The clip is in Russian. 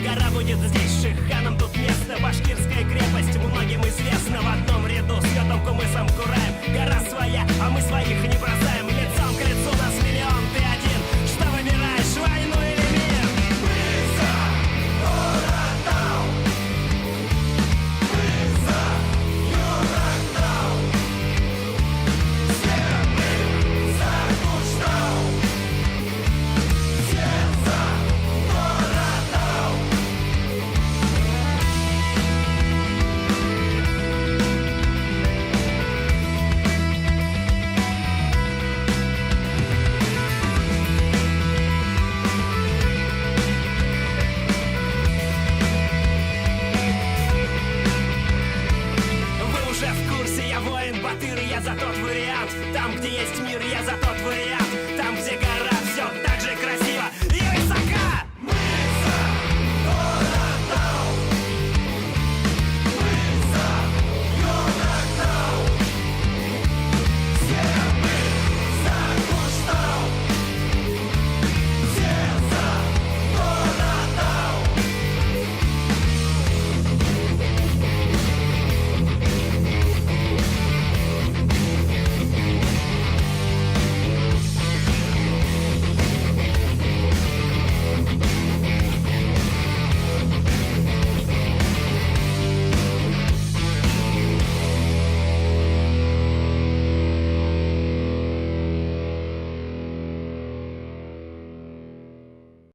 Гора будет здесь, шиханам тут место. Башкирская крепость многим известна. В одном ряду с Котом-Кумысом Кураем. Гора своя, а мы своих не бросаем. Лицом к лицу нас миллион, ты один. Что выбираешь, войну или мир? Мы за Городал, мы за Юродал, все мы за Куштау, все за Городал. Вы уже в курсе, я воин Батыр, я за тот вариант. Там, где есть мир, я за тот